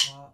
Wow.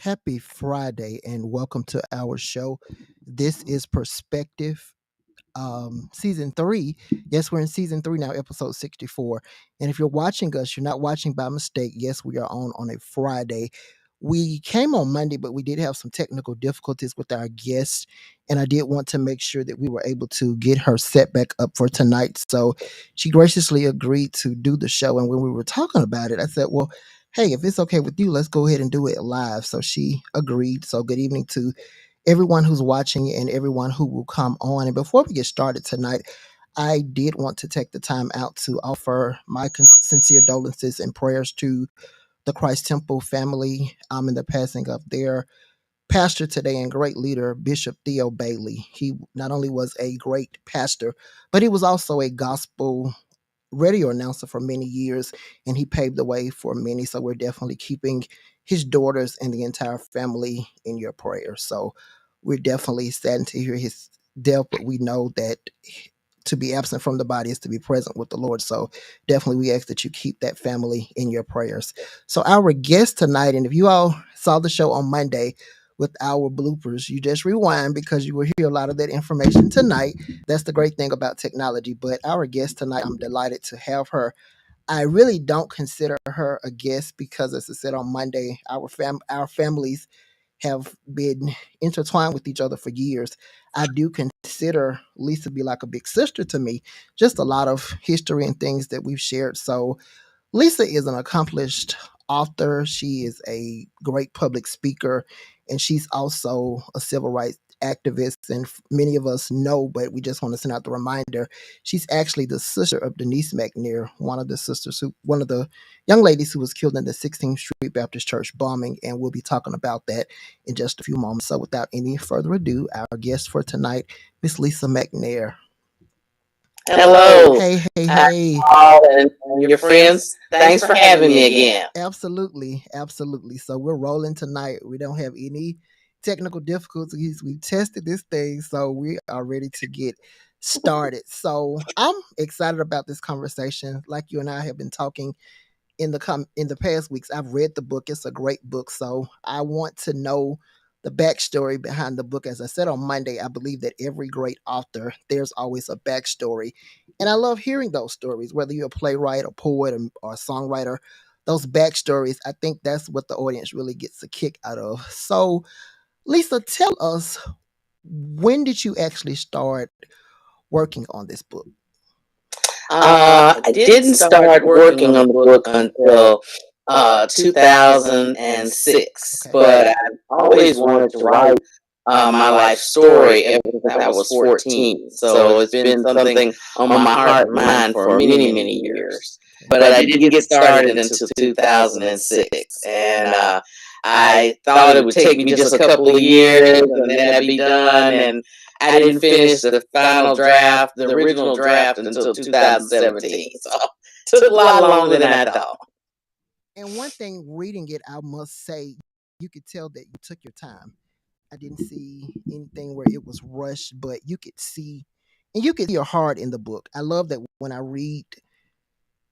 Happy Friday and welcome to our show. This is Perspective season 3. Yes, we're in season 3 now, episode 64. And if you're watching us, you're not watching by mistake. Yes, we are on a Friday. We came on Monday, but we did have some technical difficulties with our guest, and I did want to make sure that we were able to get her set back up for tonight. So she graciously agreed to do the show. And when we were talking about it, I said, well, hey, if it's okay with you, let's go ahead and do it live. So she agreed. So good evening to everyone who's watching and everyone who will come on. And before we get started tonight, I did want to take the time out to offer my sincere condolences and prayers to the Christ Temple family in the passing of their pastor today and great leader, Bishop Theo Bailey. He not only was a great pastor, but he was also a gospel radio announcer for many years, and he paved the way for many. So we're definitely keeping his daughters and the entire family in your prayers. So we're definitely saddened to hear his death, but we know that to be absent from the body is to be present with the Lord. So definitely we ask that you keep that family in your prayers. So our guest tonight, and if you all saw the show on Monday with our bloopers, you just rewind because you will hear a lot of that information tonight. That's the great thing about technology. But our guest tonight, I'm delighted to have her. I really don't consider her a guest because, as I said on Monday, our families have been intertwined with each other for years. I do consider Lisa to be like a big sister to me. Just a lot of history and things that we've shared. So Lisa is an accomplished author. She is a great public speaker, and she's also a civil rights activist. And many of us know, but we just want to send out the reminder. She's actually the sister of Denise McNair, one of the young ladies who was killed in the 16th Street Baptist Church bombing. And we'll be talking about that in just a few moments. So, without any further ado, our guest for tonight, Miss Lisa McNair. Hello, Hey. Paul and your friends. Thanks for having me again. Absolutely. So we're rolling tonight. We don't have any technical difficulties. We tested this thing, so we are ready to get started. So I'm excited about this conversation. Like you and I have been talking in the past weeks. I've read the book. It's a great book. So I want to know the backstory behind the book. As I said on Monday, I believe that every great author, there's always a backstory. And I love hearing those stories, whether you're a playwright, a poet, or a songwriter, those backstories. I think that's what the audience really gets a kick out of. So, Lisa, tell us, when did you actually start working on this book? I didn't start working on the book until 2006, but I always wanted to write my life story ever since I was 14. So it's been something on my heart and mind for many, many years. But I didn't get started until 2006. And I thought it would take me just a couple of years and then I'd be done. And I didn't finish the final draft, the original draft, until 2017. So it took a lot longer than I thought. And one thing, reading it, I must say, you could tell that you took your time. I didn't see anything where it was rushed, but you could see, and you could see your heart in the book. I love that when I read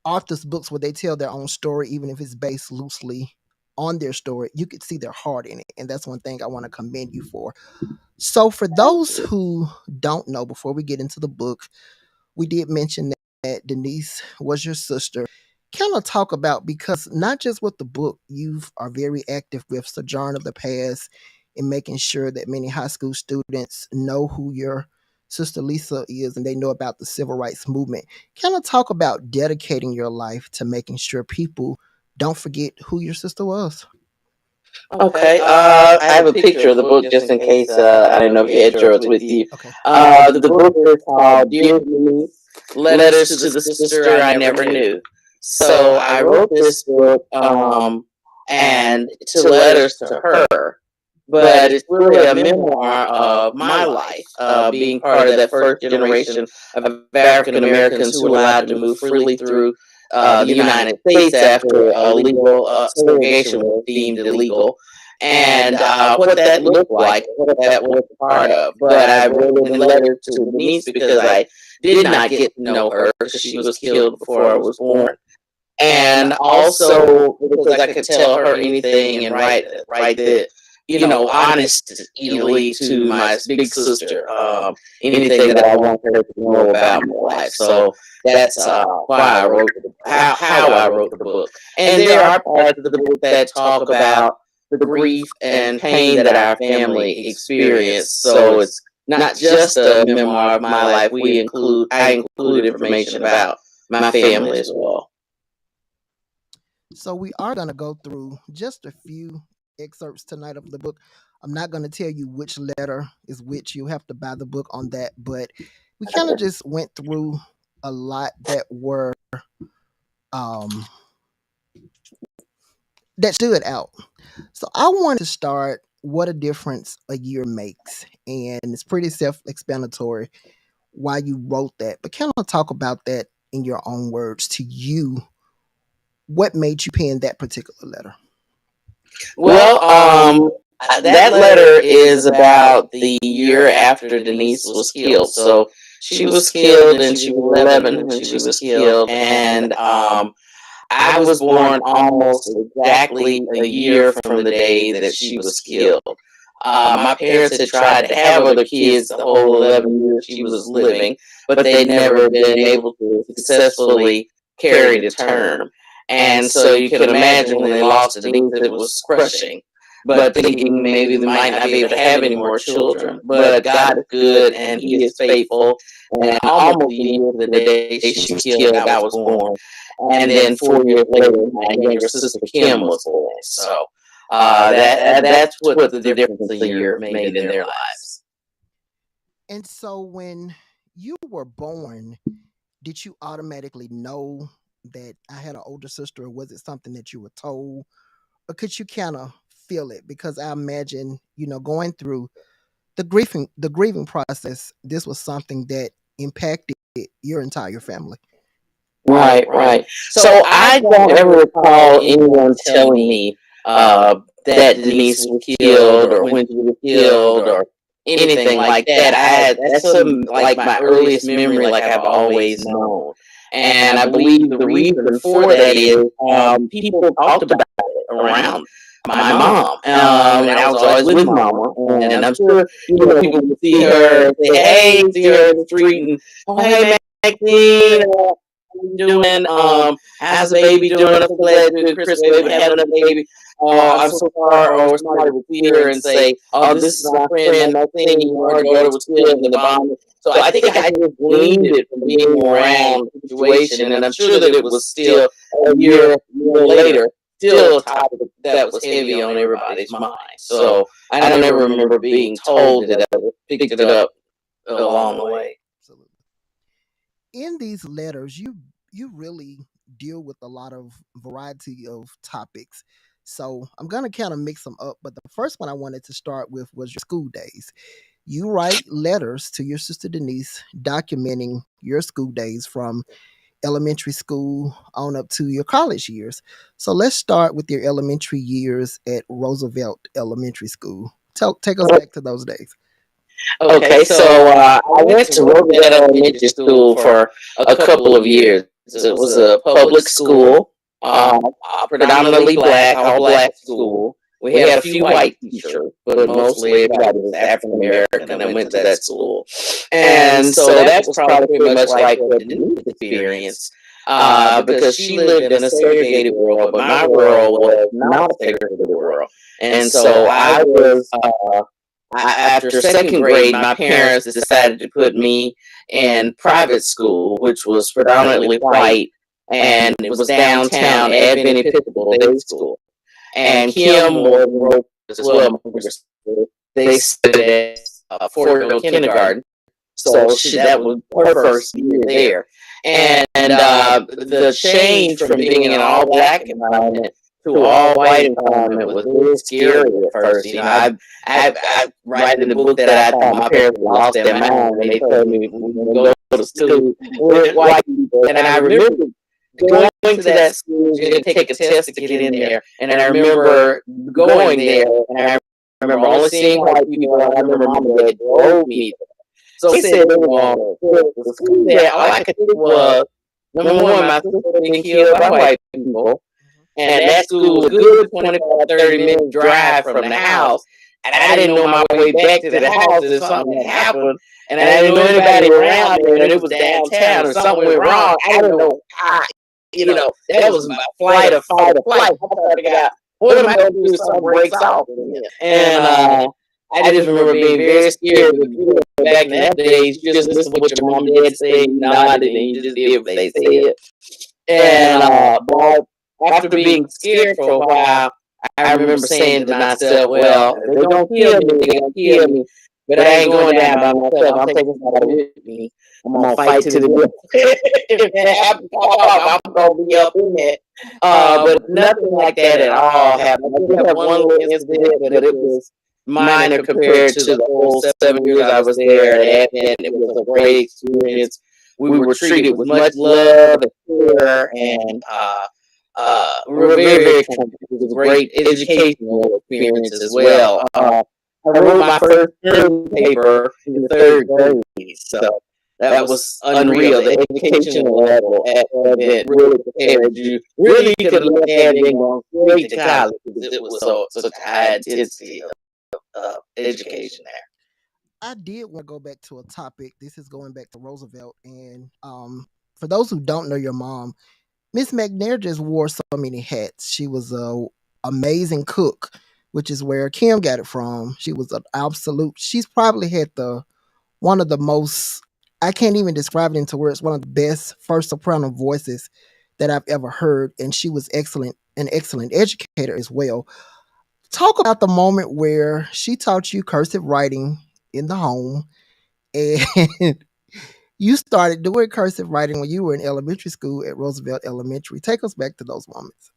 authors' books where they tell their own story, even if it's based loosely on their story, you could see their heart in it. And that's one thing I want to commend you for. So, for those who don't know, before we get into the book, we did mention that Denise was your sister. Kind of talk about, because not just with the book, you are very active with Sojourn of the Past in making sure that many high school students know who your sister Lisa is and they know about the civil rights movement. Kind of talk about dedicating your life to making sure people don't forget who your sister was. Okay, I have a picture of the book just in case I didn't know if you had yours with you. Okay. The book is called Dear Denise, Letters to the Sister I Never Knew. So I wrote this book and to letters to her, but it's really a memoir of my life, being part of that first generation of African Americans who were allowed to move freely through the United States after legal segregation was deemed illegal, and what that looked like, what that was a part of. But I wrote in a letter to Denise because I did not get to know her because she was killed before I was born. And also because I could tell her anything and write it honestly to my big sister. Anything that I want her to know about my life. So that's why I wrote how I wrote the book. And there are parts of the book that talk about the grief and pain that our family experienced. So it's not just a memoir of my life. I include information about my family as well. So we are going to go through just a few excerpts tonight of the book. I'm not going to tell you which letter is which. You have to buy the book on that. But we kind of just went through a lot that were um, that stood out. So I wanted to start what a difference a year makes, and it's pretty self-explanatory why you wrote that. But kind of talk about that in your own words to you. What made you pen that particular letter? Well, that letter is about the year after Denise was killed. So she was killed and she was 11 when she was killed. And I was born almost exactly a year from the day that she was killed. My parents had tried to have other kids the whole 11 years she was living, but they'd never been able to successfully carry the term. And so you can imagine when they lost Denise that it was crushing. But thinking maybe they might not be able to have any more children. But God is good and He is faithful. And almost a year to the day she was killed, I was born. And then 4 years later, my younger sister Kim was born. So that's what the difference a year made in their lives. And so when you were born, did you automatically know that I had an older sister, or was it something that you were told? Or could you kind of feel it? Because I imagine, going through the grieving process, this was something that impacted your entire family. Right. So I don't ever recall anyone telling me that Denise was killed or when she was killed or anything like that. That's some like my earliest memory, like I've always known. And I believe the reason for that is people talked about it around my mom. And I was always with mama. And I'm sure, people would see her and say, hey, see her in the street and, oh, hey, Maxine, doing? How's the baby doing? I'm so glad to Chris baby having a baby. I'm so sorry. Or somebody would see her and say, oh, this is my friend Maxine. Her daughter was killed in the bomb. So I think I just gleaned it from being around the situation, and I'm sure that it was still a year later, still a topic that was heavy on everybody's mind. So I don't ever remember being told it. I picked it up along the way. Absolutely. In these letters, you really deal with a lot of variety of topics. So I'm gonna kind of mix them up. But the first one I wanted to start with was your school days. You write letters to your sister Denise documenting your school days from elementary school on up to your college years. So let's start with your elementary years at Roosevelt Elementary School. Take us back to those days. Okay, so I went to Roosevelt Elementary School for a couple of years. It was a public school, predominantly black, all black school. We had a few white teachers, but mostly everybody was African American that went to that school. And so that was probably pretty much like what Denise experienced. Because she lived in a segregated world, but my world was not a segregated world. And so I was after second grade, my parents decided to put me in private school, which was predominantly white, and it was downtown Advent Episcopal Day School. And Kim was enrolled as well. They started at Fort Hill Kindergarten, so that was her first year there. And the change from being in an all black environment to all white environment was really scary at first. I write in the book that I thought my parents lost their mind when they told me we were going to go to school with white people. And I remember going to that school, you had to take a test to get in there. And I remember going there, and I remember only seeing white people. And I remember mom and dad drove me. So they said they were going to the school there. All I could think was, number one, my sister being killed by white people. And that school was a good 25, 30-minute drive from the house. And I didn't know my way back to the house if something had happened. And I didn't know anybody around there, and it was downtown, or something went wrong. I didn't know how, that was my flight or fight or flight. I tried to figure out, what am I going to do if something breaks off? And I just remember being very scared. Back in that days, you just listen to what your mom and dad say, you nodded, and you just did what they said. And but after being scared for a while, I remember saying to myself, well, if they don't kill me, they're going to kill me. But I ain't going down by myself. I'm taking somebody with me. I'm going to fight to the death. If that happens, I'm going to be up in that. But nothing like that at all happened. I did have one little incident, but it was minor compared to the whole 7 years I was there at Advent. It was a great experience. We were treated with much love and care, and we were very, very comfortable. It was a great educational experience as well. I wrote my first term paper in the third grade, so that was unreal. The educational level at Advent really prepared you. Really, you could look at it and go straight to college because it was such a high intensity of education there. I did want to go back to a topic. This is going back to Roosevelt. And for those who don't know your mom, Miss McNair just wore so many hats. She was a amazing cook, which is where Kim got it from. She was an absolute. She's probably had the one of the most. I can't even describe it into words. One of the best first soprano voices that I've ever heard, and she was excellent, an excellent educator as well. Talk about the moment where she taught you cursive writing in the home, and you started doing cursive writing when you were in elementary school at Roosevelt Elementary. Take us back to those moments.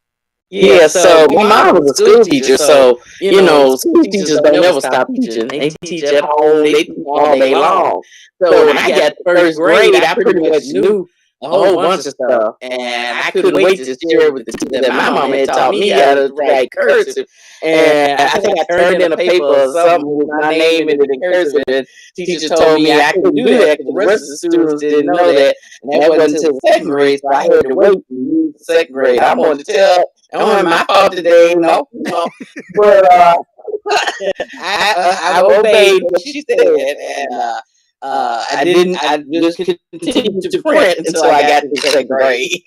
Yeah, so my mom was a school teacher, so school teachers don't never stop teaching. They teach at home, they teach all day long. So when I got to first grade, I pretty much knew a whole bunch of stuff, and I couldn't wait to share with the teacher that my mom had taught me how to write cursive. And I think I turned in a paper or something with my name in it in cursive, and teacher told me I couldn't do that because the rest of the students didn't know that. And that wasn't until second grade, so I had to wait to second grade. I wanted to tell. It wasn't my fault today, no. But I obeyed what she said, and I didn't. I just continued to print until I got to the second grade.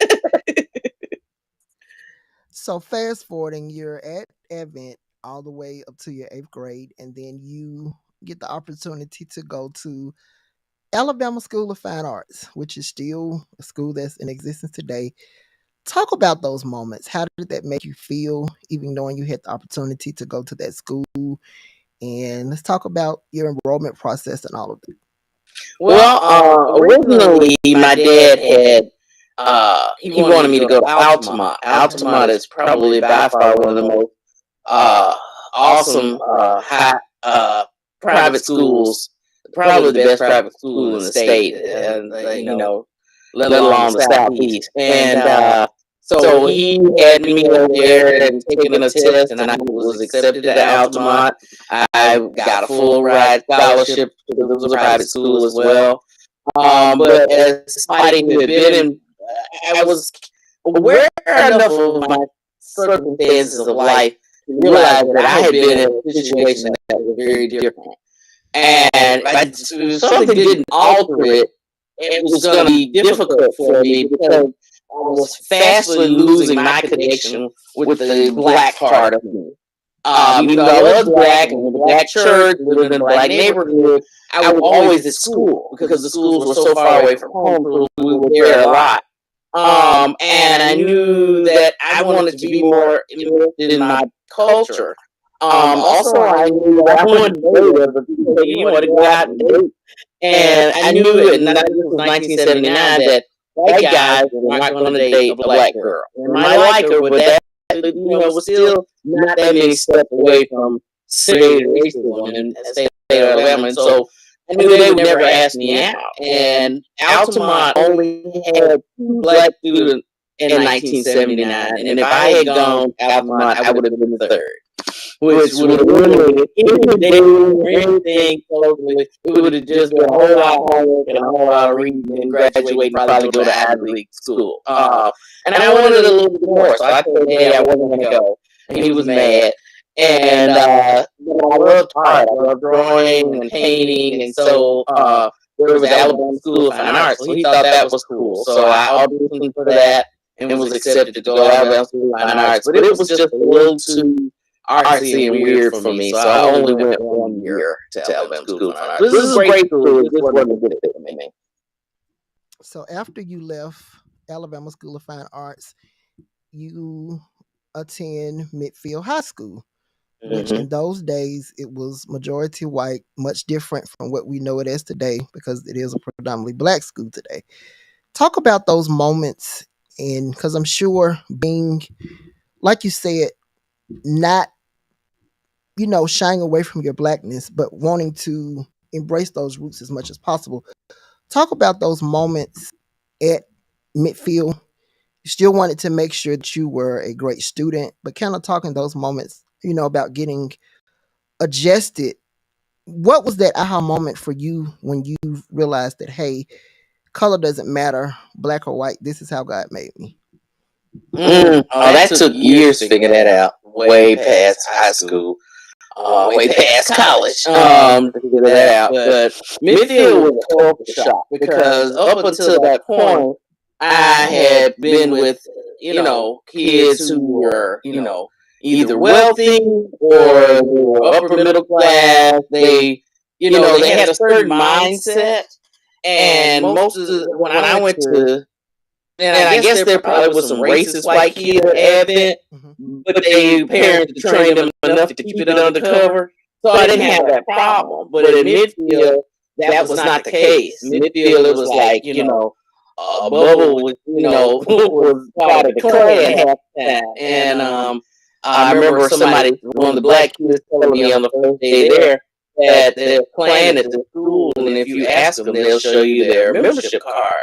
So fast forwarding, you're at Advent all the way up to your 8th grade, and then you get the opportunity to go to Alabama School of Fine Arts, which is still a school that's in existence today. Talk about those moments. How did that make you feel, even knowing you had the opportunity to go to that school? And let's talk about your enrollment process and all of it. Well, originally my dad had he wanted me to go to Altamont. Altamont is probably by far one of the most awesome high private schools, probably the best private school in the state, and let alone the southeast. And so he had me up there and taking a test, and I was accepted to Altamont. I got a full ride scholarship because it was a private school as well. But as somebody who had been in, I was aware enough of my circumstances of life to realize that I had been in a situation that was very different. And if something didn't alter it, it was going to be difficult for me because I was fastly losing my connection with the black part of me. Even though I was black and in the black church, living in a black neighborhood, I was always at school because the schools were so far away from home, so we were there a lot. And I knew that I wanted to be more invested in my culture. Also, I knew that I wanted to date other people. You want to go out and date. And I knew it, and this was 1979, that white guys were not going to date a black girl. And I liked her, but that was still not that many steps away from severe racism in the state of Alabama. And so I knew they would never ask me out. And Altamont only had 2 black students in 1979. And if I had gone to Altamont, I would have been the third. which would have eliminated any dating or anything closely. It would have just been a whole lot of homework and a whole lot of reading and graduate and probably go to Ivy League school. And I wanted a little bit more, so I told Daddy I wasn't going to go, and he was mad. And but I loved art. I loved drawing and painting, and so there was Alabama School of Fine Arts, so he thought that was cool. So I auditioned for that and was accepted to go to Alabama School of Fine Arts, but it was just a little too artsy and weird for me, so I only went 1 year to Alabama School of Fine Arts. This is a great school. This wasn't a good fit for me. So after you left Alabama School of Fine Arts, you attend Midfield High School, which in those days it was majority white, much different from what we know it as today because it is a predominantly black school today. Talk about those moments, and because I'm sure being, like you said, not shying away from your blackness, but wanting to embrace those roots as much as possible. Talk about those moments at Midfield. You still wanted to make sure that you were a great student, but kind of talking those moments, about getting adjusted. What was that aha moment for you when you realized that, hey, color doesn't matter, black or white, this is how God made me? Oh, that took years to figure that out. Way past high school, way past college, to figure that out. But Midfield was a culture shock because up until that point, I had been with kids who were either wealthy or they were upper middle class. They had a certain mindset, and most of when I went to, and I guess there probably was some racist white kids at Advent, but they parents trained them enough to keep it undercover, so I didn't have that problem. But at Midfield, that was not the case. Midfield, it was like Bubble was was part of the Klan at half the time, and I remember one of the black kids telling me on the first day there that they're playing at the school, and if you ask them, they'll show you their membership card.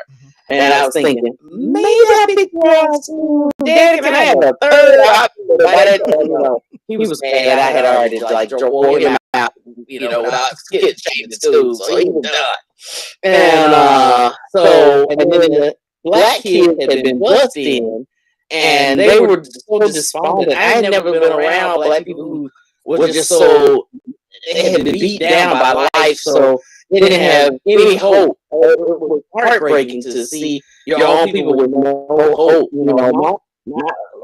And I was thinking, maybe I picked the wrong school. Daddy, can I have a third option? By that time, he was mad. I had already drove him out, without getting changed too, so he was done. And and then the black kids had been bussed in, and they were so despondent. I had never been around black people who were just so, they had been beat down by life, so they didn't have any hope. It was heartbreaking to see your own people with no hope.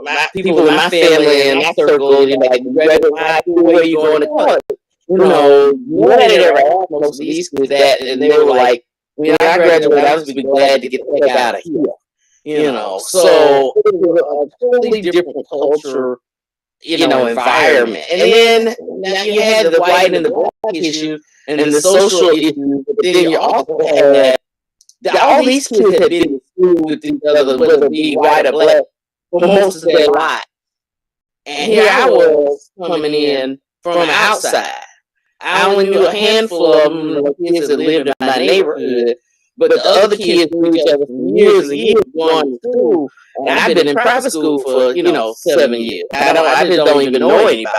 My people in my family and my circle, like, you graduate high school, where you going to college? Nobody ever asked most of these kids that, and they were like, when I graduated, I was be glad to get the heck out of here. So it was a totally different culture, environment. And then now you had the white and the black issue and the social issue, but then you also had all these kids had been in school with each other, whether it be white or black, for most of their life. And here I was coming in from outside. I only knew a handful of them, the kids that lived in my neighborhood, but the other kids knew each other for years and years going to school. And I've been in private school for 7 years. I just don't even know anybody.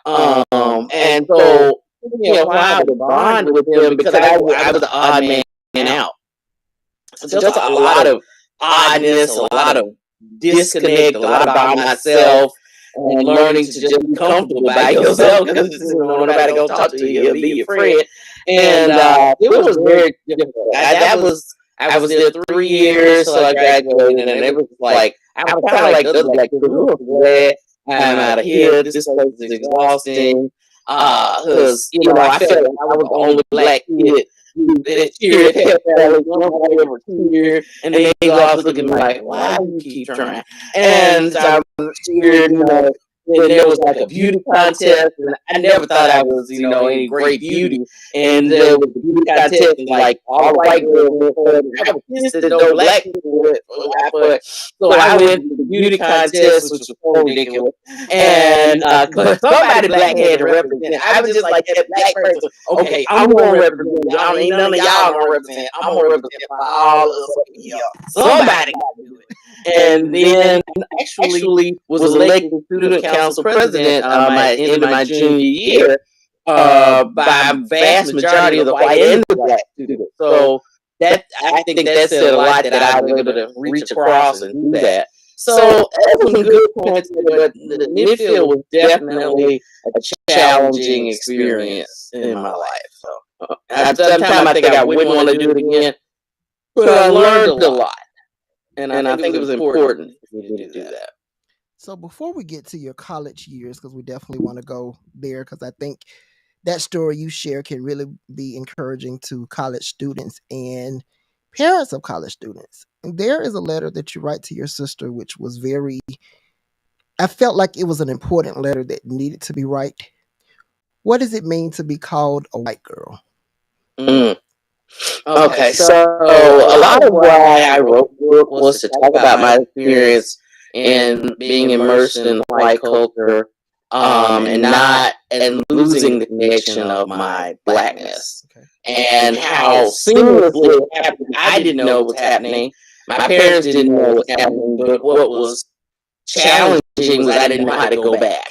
And so I would bond with them because I was the odd man out. So just a lot of oddness, a lot of disconnect, a lot about myself, and learning to just be comfortable by yourself because nobody gonna talk to you, be your friend. And it was very difficult. I was there 3 years, so I graduated, and it was like I was kind of like the other black people. Glad I'm out of here. This place is exhausting. Because I felt like I was the only black kid that cheered at Pep Rally over cheered, and they all was looking like, why do you keep trying? And so I was cheered, and there was like a beauty contest, and I never thought I was, any great beauty. And there was a beauty contest, and like all the white girls went, I was pissed that no black people went. So I went to the beauty contest, which was so ridiculous. And somebody black had to represent. I was just like that black person. Okay, I'm gonna represent. I mean, none of y'all gonna represent. I'm gonna represent all of us here. Somebody got to do it. And then actually was elected to student council president my end of my junior year by a vast majority of the white and the black students. So that I think that said a lot that I was able to reach across and do that. So that was some good points, but the midfield was definitely a challenging experience in my life. So at the time, I think I wouldn't want to do it again, but I learned a lot, and I think it was important for me to do that. So before we get to your college years, because we definitely want to go there, because I think that story you share can really be encouraging to college students and parents of college students. And there is a letter that you write to your sister, which was very, I felt like it was an important letter that needed to be right. What does it mean to be called a white girl? Mm. Okay, so a lot of why I wrote the book was to talk about my experience in being immersed in white culture, and losing the connection of my blackness, Okay. and how seamlessly it happened. I didn't know what was happening. My parents didn't know what was happening, but what was challenging was I didn't know how to go back.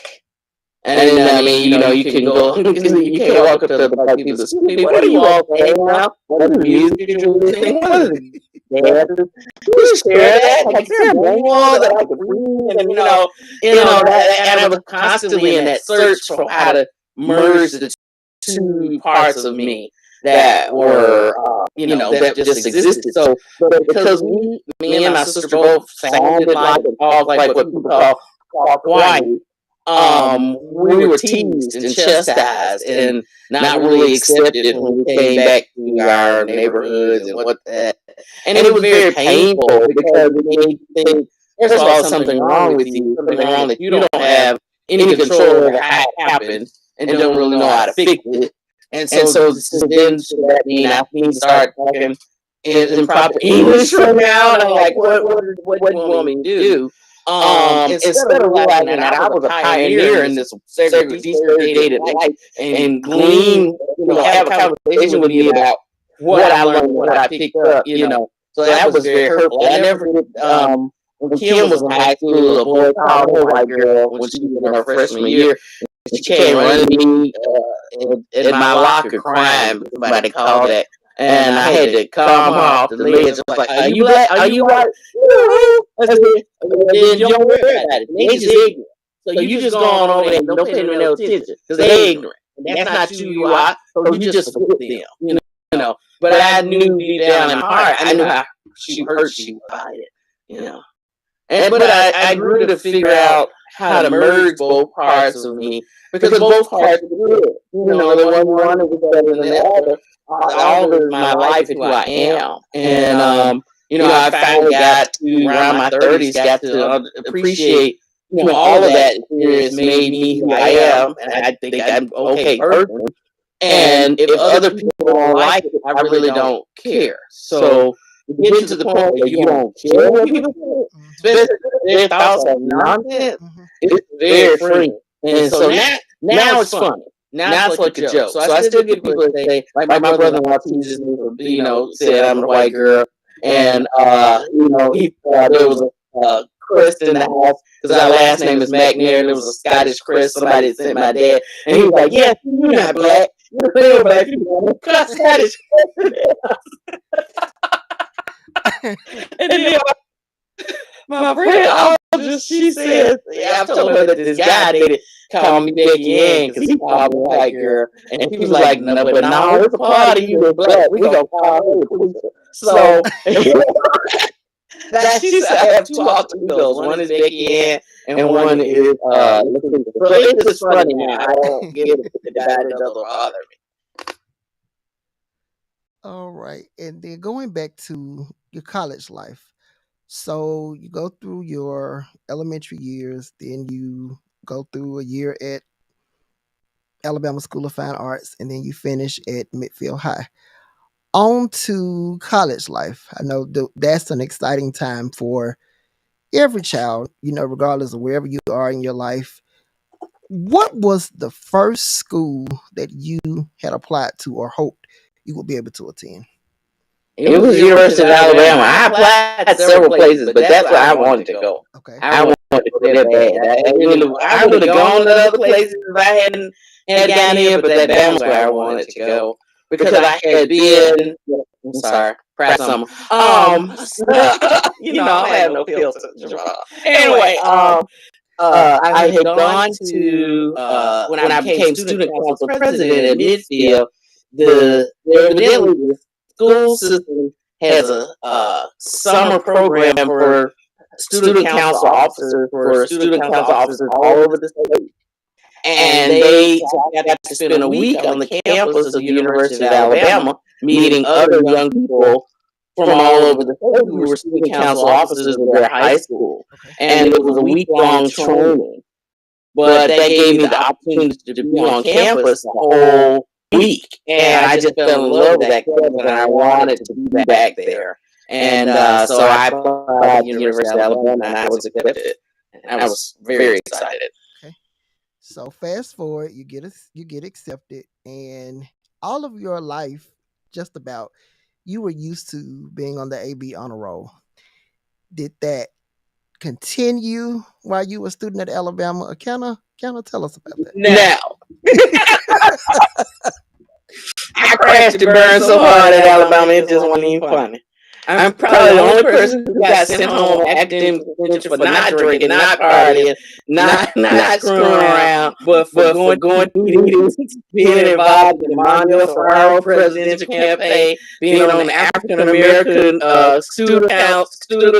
And then, I mean, you can go, you can't walk up to the black people, what are you all saying now? What is the music you're listening? What is the dance? You share that, like, is there a manual that I could read? And, and I was constantly in that search for how to merge the two parts of me that were, that just existed. So, but because me and my sister both sounded like, like what people call white, we were teased and chastised and not really accepted when we came back to our neighborhoods and what that. And it was very painful because it made you think, first of all, there's something wrong with you, something wrong that you don't have any control over how it happened and don't really know how to fix it. And so then should that mean I need to start talking in proper English from now? And I'm like, what do you want me to do? Instead of realizing that I was a pioneer in this desegregated life and glean, have a conversation with me about what I learned, what I picked up, So that was very hurtful. I never forget, when Kim was in high school, a boy called her white girl when she was in her freshman year. She came running to me in my locker crying. Somebody called that. And I had to calm her off the ledge. I was like, are you black? Are you white? No. I said, then you don't worry about it. They just ignorant. So you just go on over there and don't pay them no attention because they're ignorant. And that's not who you are. So you just forget them, But I knew deep down in my heart, I knew how hurt she was by it, But I grew to figure out how to merge both parts of me because both parts were good. The one was better than the other. All of my life and who I am. And, I finally got to, around my 30s, got to appreciate, all of that experience made me who I am. And I think I'm okay person. And if other people don't like it, I really don't care. So to get to the point where you don't care what people think, especially their thoughts are nonsense, it's very freeing. And so now it's funny. Now it's like a joke. So I still get people that say, like my brother-in-law teases me for, said I'm a white girl. And, there was a Chris in the house because our last name is McNair and there was a Scottish Chris. Somebody sent my dad. And he was like, yeah, you're not black. You're black. You're Scottish. And then my friend, she said, I've told her that this guy dated called me Becky Ann because he called me a white girl. And he was like, no, but no, it's a part of you that's black. We gonna call her. So she said I have two alter egos. One is Becky Ann and one is so it's just funny now. I don't get it. That doesn't bother me. All right. And then going back to your college life. So you go through your elementary years, then you go through a year at Alabama School of Fine Arts, and then you finish at Midfield High. On to college life. I know that's an exciting time for every child, regardless of wherever you are in your life. What was the first school that you had applied to or hoped you would be able to attend? It was the University of Alabama. I applied several places, but that's where I wanted to go. Okay. I wanted to go that bad. I would have gone to other places if I hadn't had gotten in, but that Bama was where I wanted to go because I had been. I'm sorry, perhaps some. I have no filter. Anyway, I had gone to when I became student council president at Midfield. The school system has a summer program for student council officers all over the state. And they got to spend a week on the campus of the University of Alabama meeting other young people from all over the state who were student council officers of their high school. Okay. And it was a week-long training. But that gave me the opportunity to be on campus the whole week. And I just fell in love with that campus, and I wanted to be back there. And so I applied at the University of Alabama, and I was accepted. And I was very excited. Okay. So fast forward, you get accepted, and all of your life, just about, you were used to being on the AB honor roll. Did that continue while you were a student at Alabama? Kind of tell us about that. Now, I crashed and burned so hard at Alabama, it just wasn't even funny. I'm probably the only person who got sent home academic suspension for not drinking, not partying, not screwing around, but for going to meetings, being involved in the Mondale Ferraro presidential campaign, being on the African American student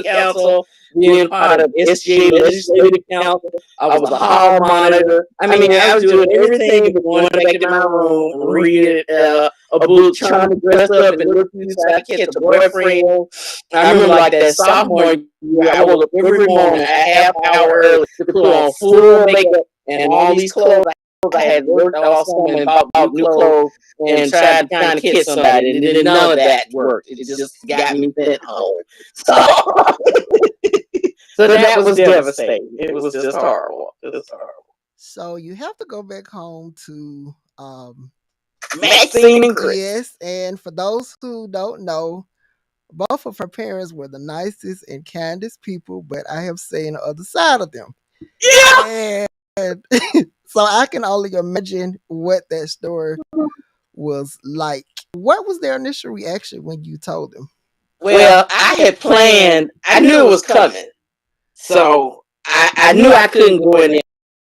council, being part of SGA Legislative Council. I was a hall monitor. I mean, I was doing everything but going back to my room, reading a book, trying to dress up and look cute so I could catch a boyfriend. I remember like that sophomore year, I woke up every morning a half hour early to put on full makeup and all these clothes. I had worked all summer and bought new clothes and tried to kind of kiss somebody. And none of that worked. It just got me sent home. So that was devastating. It was just horrible. It was horrible. So you have to go back home to Maxine and Chris. Yes, and for those who don't know, both of her parents were the nicest and kindest people, but I have seen the other side of them. Yeah. And so I can only imagine what that story was like. What was their initial reaction when you told them? Well, I had planned. I knew it was coming. So I knew I couldn't go in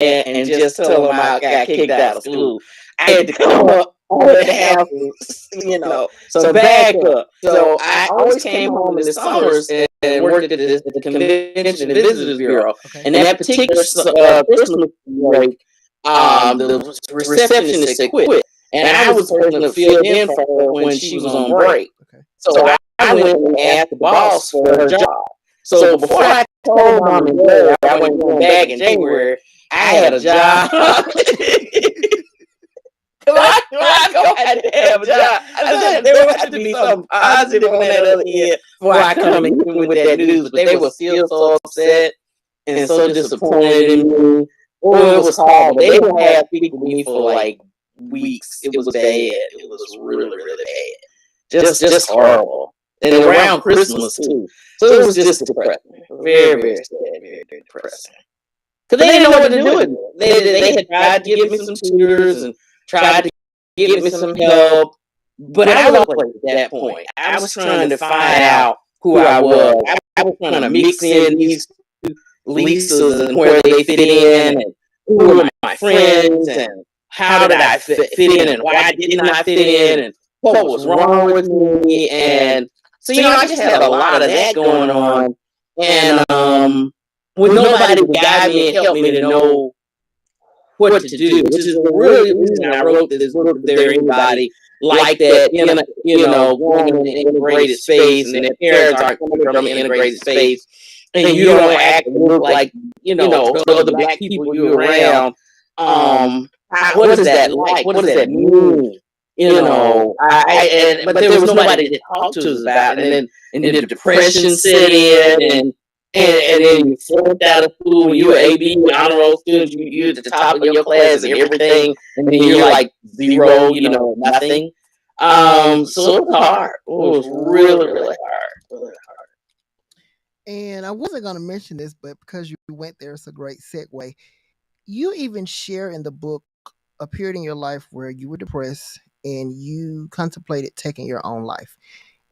there and just tell them I got kicked out of school. I had to come up over the house, so back up. So I always came home in the summers and worked at the Convention and Visitors Bureau. Okay. And that particular Christmas break, the receptionist had quit. And I was the person to fill in for her when she was on break. Okay. So I went and asked the boss for her job. So before I told Mom and Dad I wasn't going back in January, I had a job. I had to have a job. There would have to be something positive on that other end before I come and hit them with that news. But they were still so upset and so disappointed in me. Oh, it was horrible. They didn't have people with me for like weeks. It was bad. It was really, really bad. Just horrible. And around Christmas too. So it was just depressing. Very, very sad. Very, very depressing. Because they didn't know what to do with me. They had tried to give me some tutors and tried to give me some help. But I was like at that point. I was trying to find out who I was. I was trying to mix in these Lisas and where they fit in and who were my friends and how did I fit in and why didn't I fit in and what was wrong with me. And so, I just had a lot of that going on. And with nobody to guide me and help me to know what to do, which is the real reason I wrote this book. If there anybody like that, going in an integrated space and their parents aren't coming from an integrated space, and you don't act and look like, to other black people you're around, what is that like? What does that mean? But there was nobody to talk to us about it. And then the depression set in, and then you flunked out of school. You were AB honor roll student. You're at the top of your class and everything, and then you're like zero. Nothing. So it was hard. It was really, really hard. Really hard. And I wasn't going to mention this, but because you went there, it's a great segue. You even share in the book a period in your life where you were depressed and you contemplated taking your own life.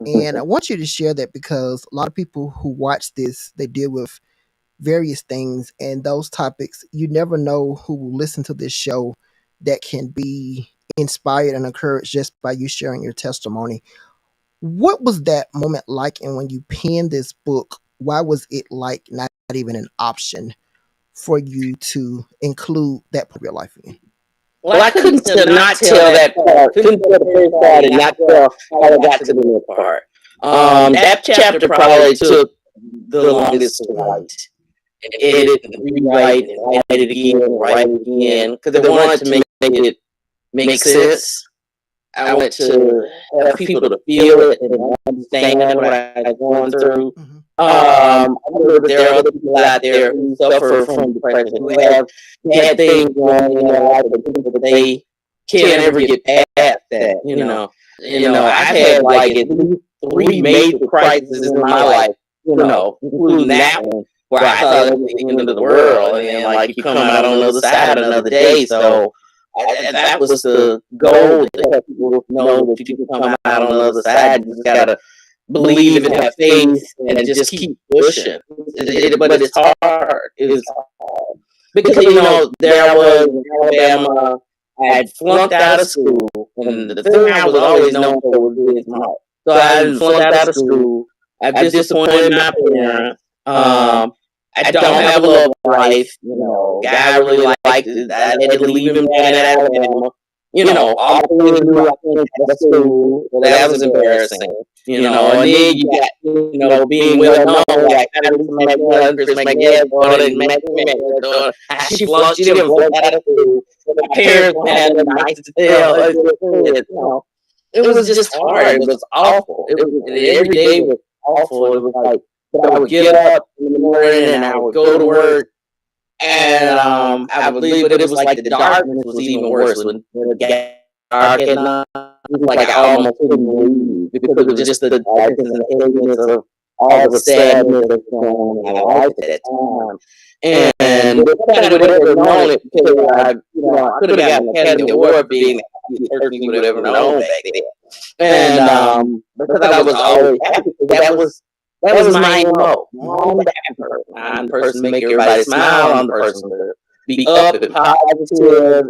And I want you to share that because a lot of people who watch this, they deal with various things and those topics. You never know who will listen to this show that can be inspired and encouraged just by you sharing your testimony. What was that moment like? And when you penned this book, why was it like not even an option for you to include that part of your life in? Well, I couldn't not tell that part. Couldn't tell the first part and not tell how I got to the next part. That chapter probably took the longest to write. Edit, rewrite, and write it again, and write it again, because I wanted to make it make sense. I wanted to have people to feel it and understand what I was going through. Mhm. I know that there are other people out there who suffer from depression, who have bad things going in their life, but they can't ever get past that. I've had like at least 3 major crises in my life. Including that one where I thought it was the end of the world, and then like you come out on the other side another day. So that was the goal, to help people know that you can come out on the other side. You just gotta believe and have faith and just keep pushing. But it's hard. It's hard because there I was in Alabama. I had flunked out of school, and the thing I was always known for was being smart. So I had flunked out of school. I've disappointed my parents. I don't have a love life. Guy I really liked. I had to leave him down in Alabama. All the things I knew I think at school. So that was embarrassing. And then you got, being well known, like Lisa McNair, Chris McNair's daughter, and McNair's daughter. She flunked, she didn't flunk out of school. My parents had nothing nice to tell. It was just hard. It was awful. Every day was awful. It was like, but I would get up in the morning and I would go to work, and I would leave, but it was like the darkness was even worse when it got dark at night. It was like I almost couldn't breathe because it was just the darkness and the heaviness of all the sadness that's going on in my life at that time. And nobody would ever known it because I could have gotten an Academy Award for being the happiest person you would ever known back then. And because I was always happy, that was my MO. I'm the happy person. I'm the person to make everybody smile. I'm the person to be up and positive.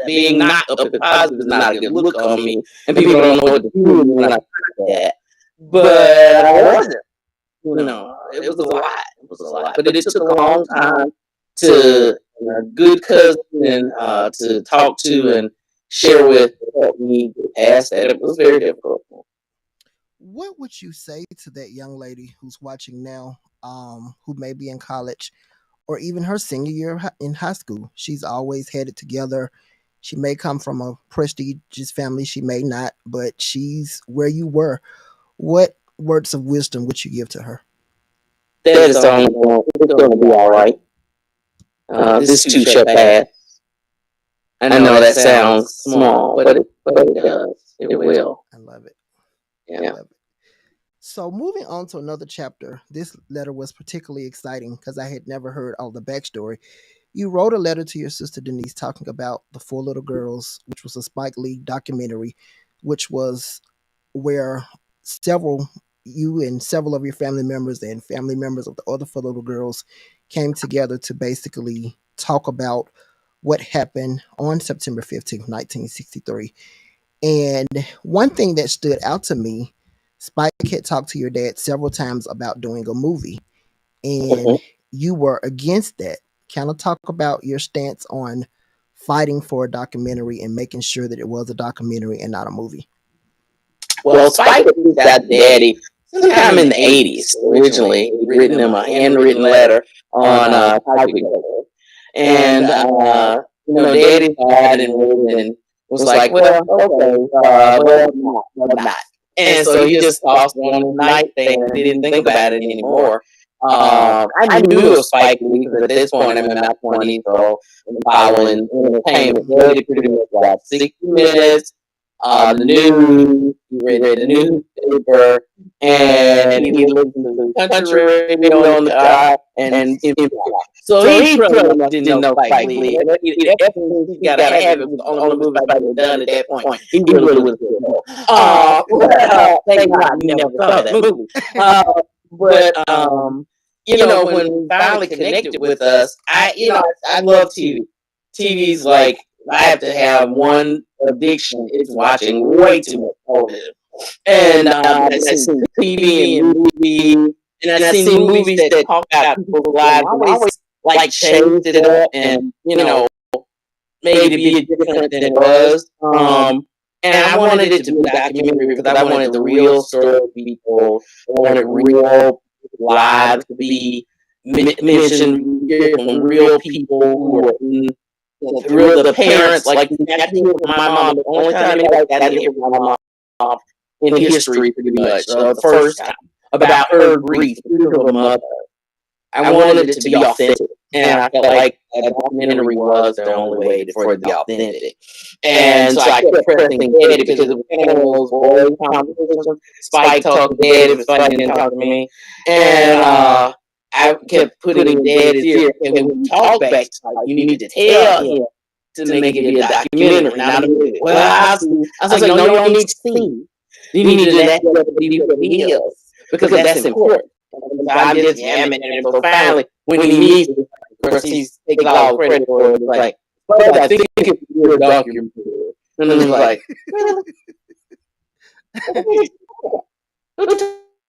Being not up and positive is not a good look on me, and people don't know what to do with me when I do that. But I wasn't. It was a lot. It was a lot. But it took a long time to a good cousin to talk to and share with to help me get past that. It was very difficult. What would you say to that young lady who's watching now, who may be in college or even her senior year in high school? She's always had it together. She may come from a prestigious family, she may not, but she's where you were. What words of wisdom would you give to her? That is only it's going to be all right. This too shall pass. I know that sounds small, but it does. It will. I love it. Yeah. I love it. So moving on to another chapter, this letter was particularly exciting because I had never heard all the backstory. You wrote a letter to your sister Denise talking about The Four Little Girls, which was a Spike Lee documentary, which was where several you and several of your family members and family members of the other four little girls came together to basically talk about what happened on September 15th, 1963. And one thing that stood out to me, Spike had talked to your dad several times about doing a movie, and you were against that. Kind of talk about your stance on fighting for a documentary and making sure that it was a documentary and not a movie. Well, Spike released out Daddy sometime in the 80s originally. He'd written him a handwritten letter on typewriter. And, Daddy had it and wrote it and was like, well, okay, well, not. And so he just tossed it on the night thing and didn't think about it anymore. I knew of Spike Lee because at this point I'm in my 20s, so I'm following entertainment. Daddy pretty much got 60 Minutes, the news, he read the newspaper, and he listened to country radio on the car and MTV. So he pretty much didn't know Spike Lee. And everything he got to have it was the only movie Spike Lee had done at that point. He really was good. Thank God we never saw that movie. But when he finally connected with us, I love TV. TV's like, I have to have one addiction. It's watching way too much television. And I've seen TV and movies, and I've seen movies that talk about people's lives. And I always like changed it up and made it be different than it was. And I wanted it to be a documentary because I wanted the real story of people. I wanted real lives to be mentioned from real people who were in the parents. Like, I hear from my mom. The only time anybody got to hear from my mom in history, pretty much, the first time, about her grief, of a mother. I wanted it to be authentic, and I felt like a documentary was the only way for it to be authentic. And so I kept pressing Daddy because it was kind of one of those boring conversations. Spike talked to Daddy, but Spike didn't talk to me. And I kept putting Daddy's ear, and when we talked back, Spike, you need to tell him to make it be a documentary, not a movie. Well, I was like, no, you don't need to see. You need to let it be what it is, because that's important. I'm just yamming him. So finally, when he needs it, of course, he's taking all the credit for it. It's like, but I think it's your documentary. And then he's like,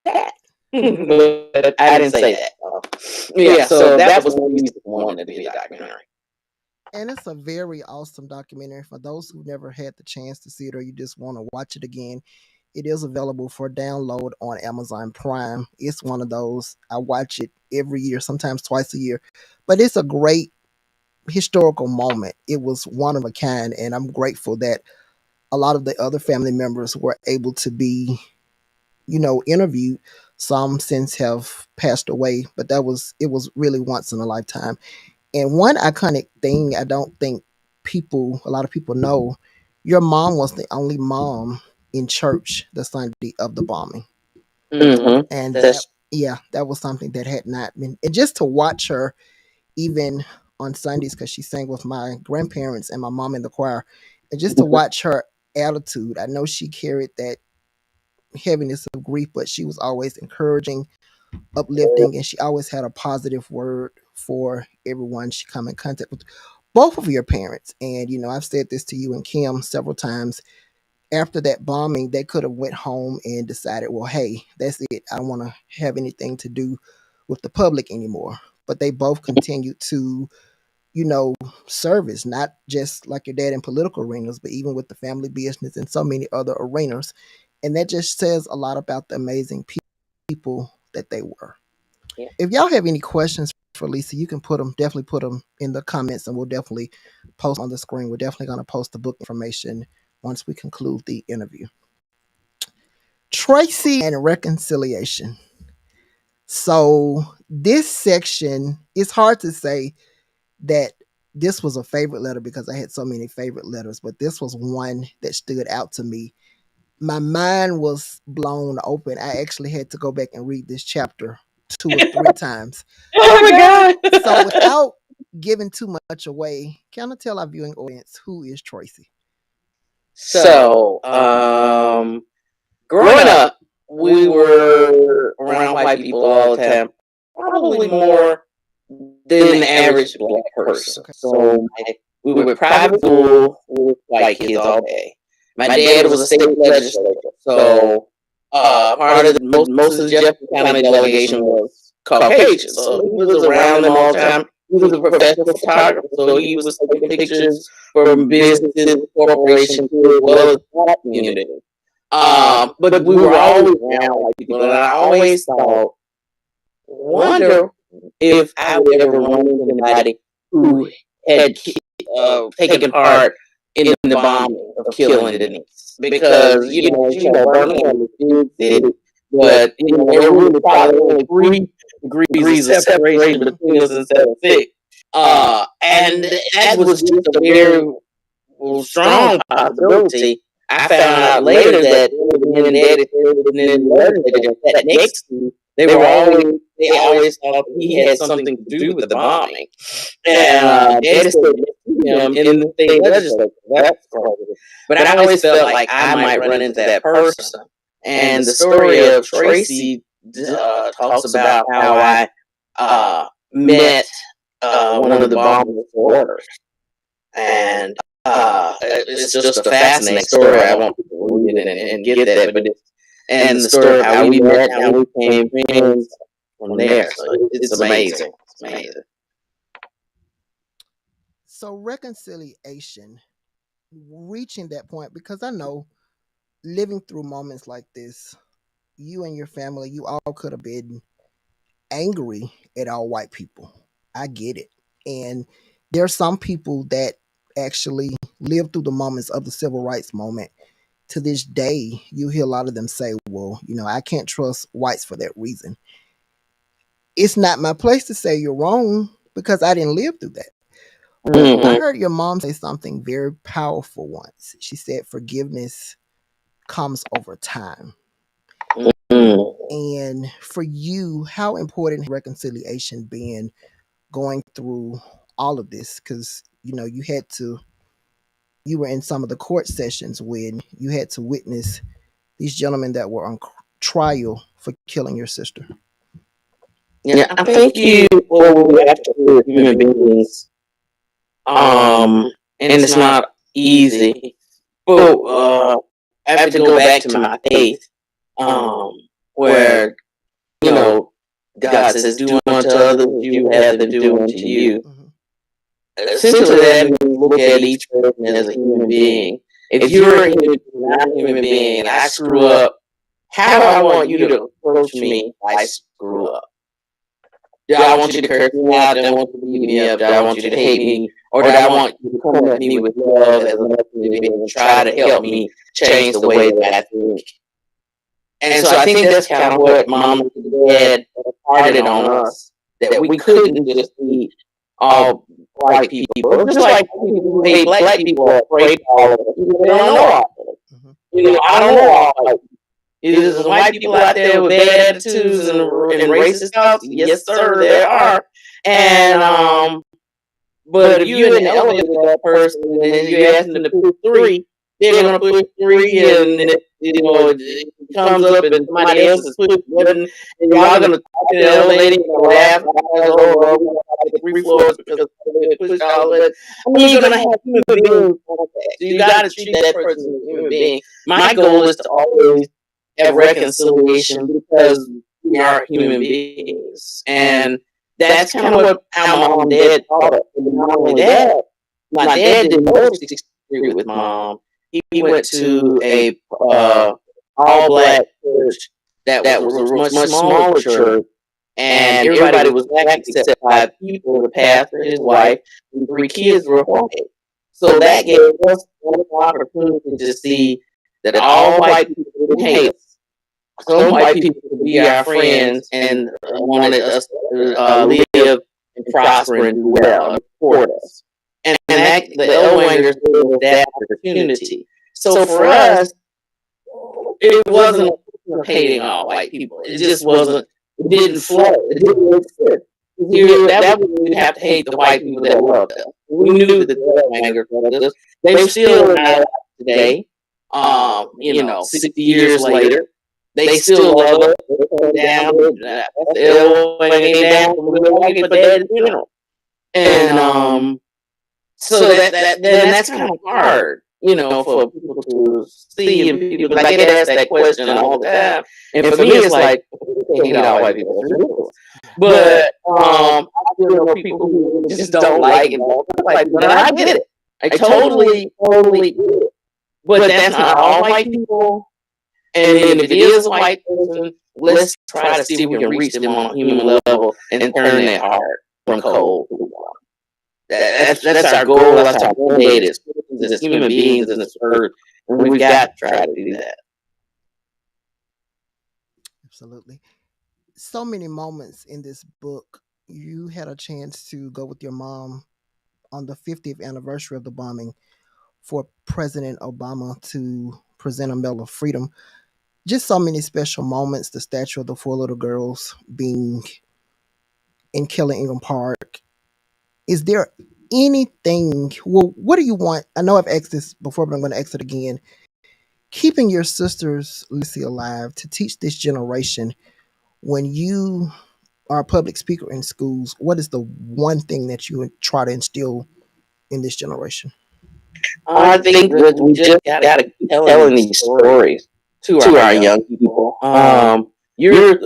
that? But I didn't say that. Yeah, so that was one reason I wanted it to be a documentary. And it's a very awesome documentary. For those who never had the chance to see it or you just want to watch it again, it is available for download on Amazon Prime. It's one of those, I watch it every year, sometimes twice a year. But it's a great historical moment. It was one of a kind, and I'm grateful that a lot of the other family members were able to be, interviewed. Some since have passed away, but it was really once in a lifetime. And one iconic thing I don't think a lot of people know, your mom was the only mom in church the Sunday of the bombing. Mm-hmm. And that was something that had not been, and just to watch her even on Sundays, because she sang with my grandparents and my mom in the choir, and just to watch her attitude. I know she carried that heaviness of grief, but she was always encouraging, uplifting, and she always had a positive word for everyone she come in contact with. Both of your parents, and I've said this to you and Kim several times. After that bombing, they could have went home and decided, well, hey, that's it. I don't want to have anything to do with the public anymore. But they both continued to, service, not just like your dad in political arenas, but even with the family business and so many other arenas. And that just says a lot about the amazing people that they were. Yeah. If y'all have any questions for Lisa, you can definitely put them in the comments, and we'll definitely post on the screen. We're definitely going to post the book information once we conclude the interview. Tracy and reconciliation. So this section, it's hard to say that this was a favorite letter because I had so many favorite letters, but this was one that stood out to me. My mind was blown open. I actually had to go back and read this chapter 2 or 3 times. Oh my God. So without giving too much away, can I tell our viewing audience who is Tracy? So, growing up, we were around white people all the time, probably more than the average black person. Okay. So we were private school with white kids all day. My dad was a state legislator, so part of most of the Jefferson County delegation was Caucasian. So he was around them all the time. He was a professional photographer, so he was taking pictures from businesses, corporations, as well as the community. But we were always around white people, and I always wonder if I would ever run into anybody who had taken part in the bombing of killing Denise, because Birmingham is big city, but there were really probably only 3 degrees of separation between us instead of 6. And that was just a very strong possibility I found out later that when Daddy served in the legislature sat next to, they always thought he had something to do with the bombing. And Daddy said him in the state legislature. That's crazy. But I always felt like I might run into that person. And the story of Tracy talks about how I met one of the bombing reporters. And it's just a fascinating story. I won't read it and get that, but and the story of how we met, how we became friends from there. So it's amazing. It's amazing. So reconciliation, reaching that point, because I know living through moments like this, you and your family, you all could have been angry at all white people. I get it. And there are some people that actually lived through the moments of the civil rights movement. To this day, you hear a lot of them say, well, I can't trust whites for that reason. It's not my place to say you're wrong because I didn't live through that. Mm-hmm. I heard your mom say something very powerful once. She said forgiveness comes over time. And for you, how important reconciliation been going through all of this? Because you were in some of the court sessions when you had to witness these gentlemen that were on trial for killing your sister. Yeah, I think we have to be human beings, and it's not easy. But I have to go back to my faith, where God says, "Do unto others you have them do unto you." Essentially, that means look at each person as a human being. If you're a human being, I'm a human being, and I screw up, how do I want you to approach me if I screw up? Do I want you to curse me out? Do I want you to beat me up? Do I want you to hate me? Or do I want you to come at me with love as a human being and try to help me change the way that I think? And so I think that's kind of what Mom and Dad imparted on us, that we couldn't just be all white people. Just like people who hate black people are afraid of all of us. They don't know all of us. I don't know all white people. Is some white people out there with bad attitudes and racist thoughts? Yes, sir, there are. And but if you're in the elevator with that person and you ask them to push three, they're gonna push three, and it comes up and somebody else is pushing button, and y'all gonna talk in the elevator and laugh. Oh, we got 3 floors because they pushed all of it. I mean, you're gonna have human beings. So you gotta treat that person as a human being. My goal is to always have reconciliation because we are human beings, and that's kind of what our mom and dad taught us. And not only that, my dad didn't go to 6th Street with mom. He went to a all black church that was a much smaller church, and everybody was black except 5 people: the pastor, his wife, and 3 kids were white. So that gave us an opportunity to see that all white people didn't hate us. Some white people could be our friends and wanted us to live and prosper and do well and support us. And that the Elwangers gave us that opportunity. So for us, it wasn't hating all white people. It just wasn't. It didn't flow. It didn't exist. That would have to hate the white people that loved us. We knew that the Elwangers loved us. They're still alive today. 60 years later. They still love us. They come down. They came down from Milwaukee for Dad's funeral. And so then that's kind of hard, for people to see, and people like get asked that question all the time. And for me, it's like, you can't hate all white people. It's ridiculous. But I still know people who just don't like it. And I get it. I totally get it. But that's not all white people. And then if it is a white person, let's try to see if we can reach them on a human level and turn that heart from cold to warm. That's our goal. That's our mandate as human beings in this earth, and we've got to try to do that. Absolutely. So many moments in this book. You had a chance to go with your mom on the 50th anniversary of the bombing for President Obama to present a Medal of Freedom. Just so many special moments. The statue of the four little girls being in Kelly Ingram Park. Is there anything? Well, what do you want? I know I've asked this before, but I'm going to ask it again. Keeping your sister's legacy alive to teach this generation when you are a public speaker in schools, what is the one thing that you would try to instill in this generation? I think that we just got to keep telling these stories to our young people. You're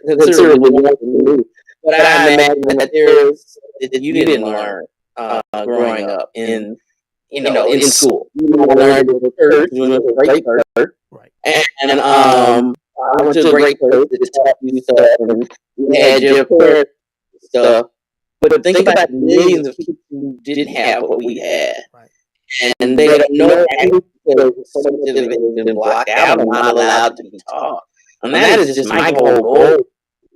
considerably younger than me, but I imagine that there's that you didn't learn growing up in in school. You learned in the church, you went to a great church, Right. and I went to a great church that taught you stuff, and you had your parents stuff. But think about the millions of people who didn't have what we had, Right. and they don't know because so much of it has been blocked out and not allowed to be taught. And that is just my whole goal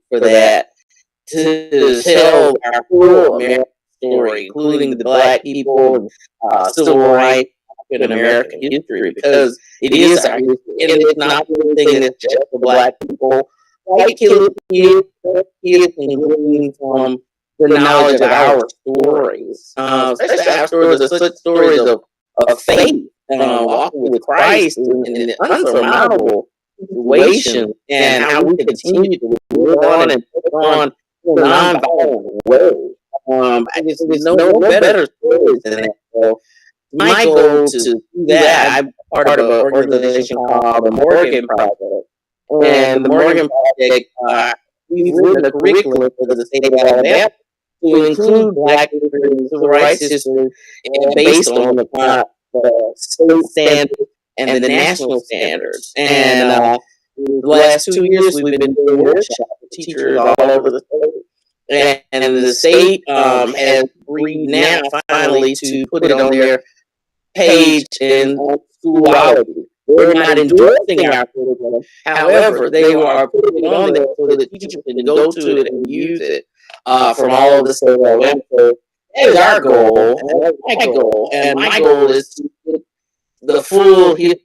for that, to tell our full American story, including the Black people and civil rights in American history, because it is our history, and it's not anything that's just for Black people. White kids can glean from the knowledge of our stories, especially our stories, are such stories of faith, walking with Christ in the unsurmountable situation, and how we continue to live on and push on in a nonviolent way. There's no better stories than that. So my goal to do that, I'm part of an organization called the Morgan Project. And the Morgan Project, we've written a curriculum for the state of Alabama to include Black history and civil rights history, and based on the state standards and the national standards. And the last 2 years, we've been doing workshops with teachers all over the state. And the state has agreed now, finally, to put it on their page in Schoology. We're not endorsing our curriculum. However, they are putting it on there so that teachers can go to it and use it from all over the state of Alabama. So that is our goal, and that's my goal. And my goal is to get the full history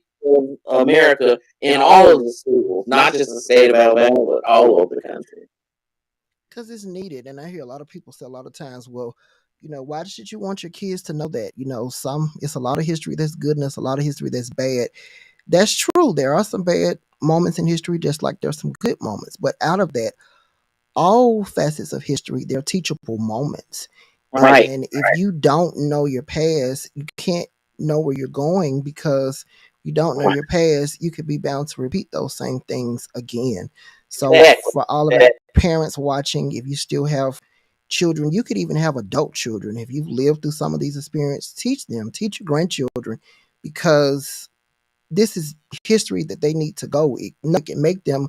of America in all of the schools, not just the state of Alabama, but all over the country. Because it's needed. And I hear a lot of people say a lot of times, well, why should you want your kids to know that? It's a lot of history that's good and there's a lot of history that's bad. That's true. There are some bad moments in history, just like there's some good moments. But out of that, all facets of history, they're teachable moments. Right. And if you don't know your past, you can't know where you're going because you don't know your past. You could be bound to repeat those same things again. So, Exactly. for all of our parents watching, if you still have children, you could even have adult children. If you've lived through some of these experiences, teach them, teach your grandchildren, because this is history that they need to go. It can make them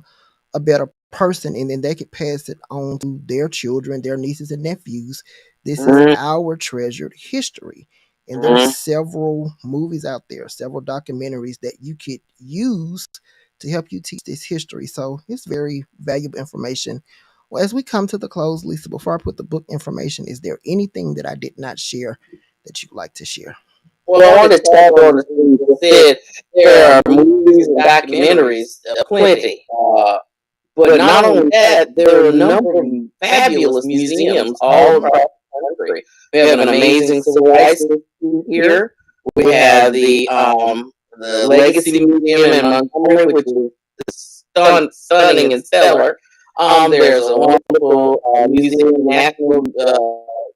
a better person, and then they could pass it on to their children, their nieces and nephews. This is our treasured history. And there's several movies out there, several documentaries that you could use to help you teach this history. So it's very valuable information. Well, as we come to the close, Lisa, before I put the book information, is there anything that I did not share that you'd like to share? Well, I want to tag on the thing you said. There are movies and documentaries plenty. But not only that, there are a number of fabulous museums all across the country. We have an amazing civil rights institute here. We have the Legacy Museum in Montgomery, which is stunning and stellar. There's a wonderful museum, National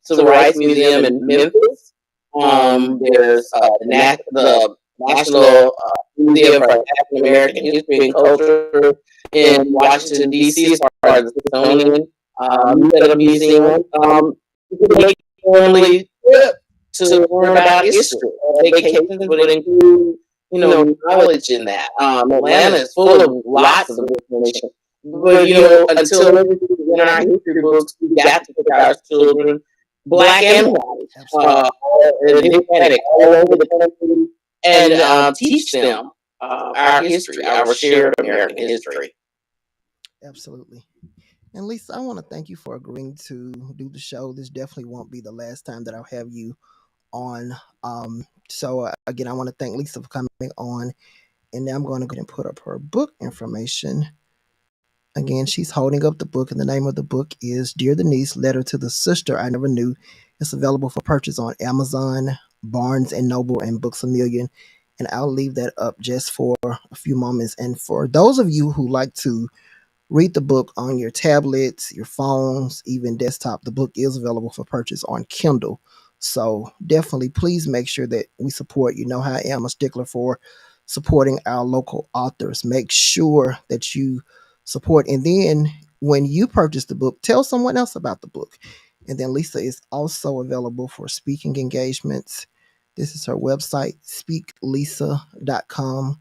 Civil Rights Museum in Memphis. There's the National Museum for African American History and Culture in Washington, D.C. as part of the Smithsonian Museum. You can make a family trip to learn about history. Vacations would include, knowledge in that. Atlanta is full of lots of information. But, until everything is in our history books, we got to put our children, Black and white, and Hispanic, all over the country, and teach them our history, our shared American history. Absolutely. And Lisa, I want to thank you for agreeing to do the show. This definitely won't be the last time that I'll have you on So again, I want to thank Lisa for coming on, and now I'm going to go ahead and put up her book information. Again, she's holding up the book, and the name of the book is Dear the Niece, Letter to the Sister I Never Knew. It's available for purchase on Amazon, Barnes and Noble, and Books A Million. And I'll leave that up just for a few moments. And for those of you who like to read the book on your tablets, your phones, even desktop, the book is available for purchase on Kindle. So definitely, please make sure that we support. You know how I am a stickler for supporting our local authors. Make sure that you support. And then when you purchase the book, tell someone else about the book. And then Lisa is also available for speaking engagements. This is her website, speaklisa.com.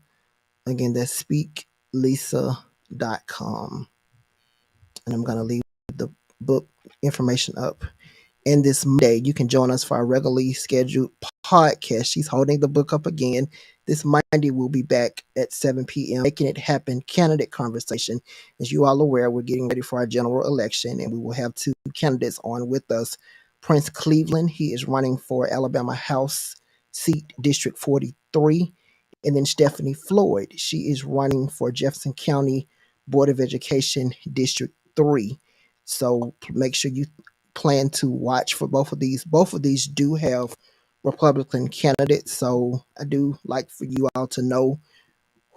Again, that's speaklisa.com. And I'm going to leave the book information up. And this Monday, you can join us for our regularly scheduled podcast. She's holding the book up again. This Monday, we'll be back at 7 p.m. Making It Happen candidate conversation. As you all aware, we're getting ready for our general election, and we will have two candidates on with us. Prince Cleveland, he is running for Alabama House seat District 43. And then Stephanie Floyd, she is running for Jefferson County Board of Education District 3. So make sure you plan to watch for both of these. Both of these do have Republican candidates, so I do like for you all to know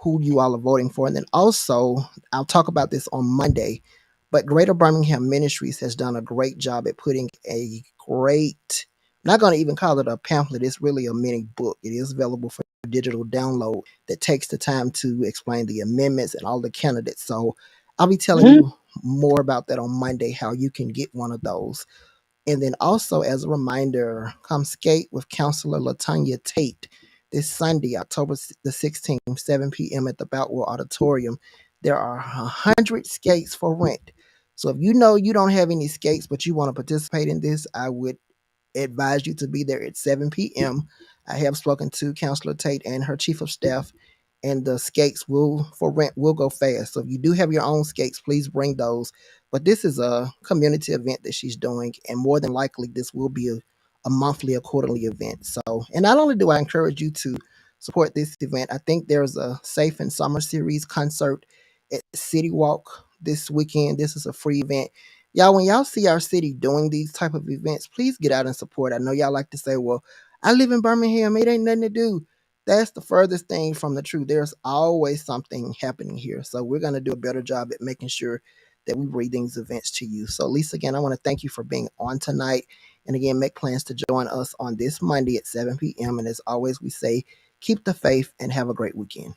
who you all are voting for. And then also, I'll talk about this on Monday, but Greater Birmingham Ministries has done a great job at putting a great, I'm not going to even call it a pamphlet, it's really a mini book. It is available for digital download that takes the time to explain the amendments and all the candidates. So I'll be telling you more about that on Monday, how you can get one of those. And then also, as a reminder, come skate with Counselor Latanya Tate this Sunday, October the 16th, 7 p.m. at the Boutwell Auditorium. There are 100 skates for rent. So if you know you don't have any skates, but you want to participate in this, I would advise you to be there at 7 p.m. I have spoken to Counselor Tate and her chief of staff, and the skates will for rent will go fast. So if you do have your own skates, please bring those. But this is a community event that she's doing, and more than likely, this will be a monthly or quarterly event. So, and not only do I encourage you to support this event, I think there's a Safe and Summer Series concert at City Walk this weekend. This is a free event. Y'all, when y'all see our city doing these type of events, please get out and support. I know y'all like to say, well, I live in Birmingham, it ain't nothing to do. That's the furthest thing from the truth. There's always something happening here. So we're going to do a better job at making sure that we bring these events to you. So Lisa, again, I want to thank you for being on tonight. And again, make plans to join us on this Monday at 7 p.m. And as always, we say, keep the faith and have a great weekend.